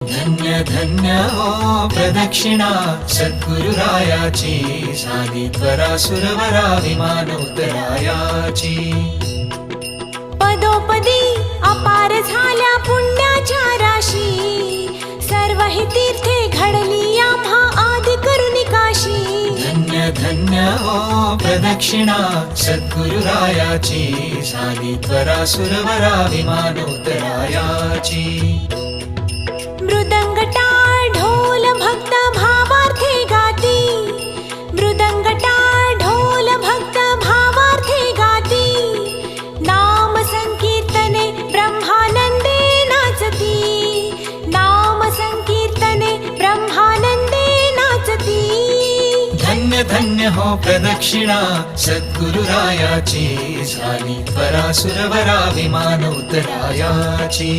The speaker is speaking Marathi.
धन्य धन्य हो प्रदक्षिणा सद्गुरुरायाची, झाली त्वरा सुरवरा विमान उतरायाची। पदोपदी अपार झाल्या पुण्याच्या राशी, सर्व ही तीर्थे घडली आम्हा आदि करुणी काशी। धन्य धन्य हो प्रदक्षिणा सद्गुरुरायाची, झाली त्वरा सुरवरा विमान उतरायाची। मृदंग टाळ ढोल भक्त भावार्थे गाती, मृदंग टाळ ढोल भक्त भावार्थे गाती। नाम संकीर्तने ब्रह्मानंदे नाचती, नाम संकीर्तने ब्रह्मानंदे नाचती। धन्य धन्य हो प्रदक्षिणा सद्गुरुरायाची, झाली त्वरा सुरवरा विमान उतरायाची।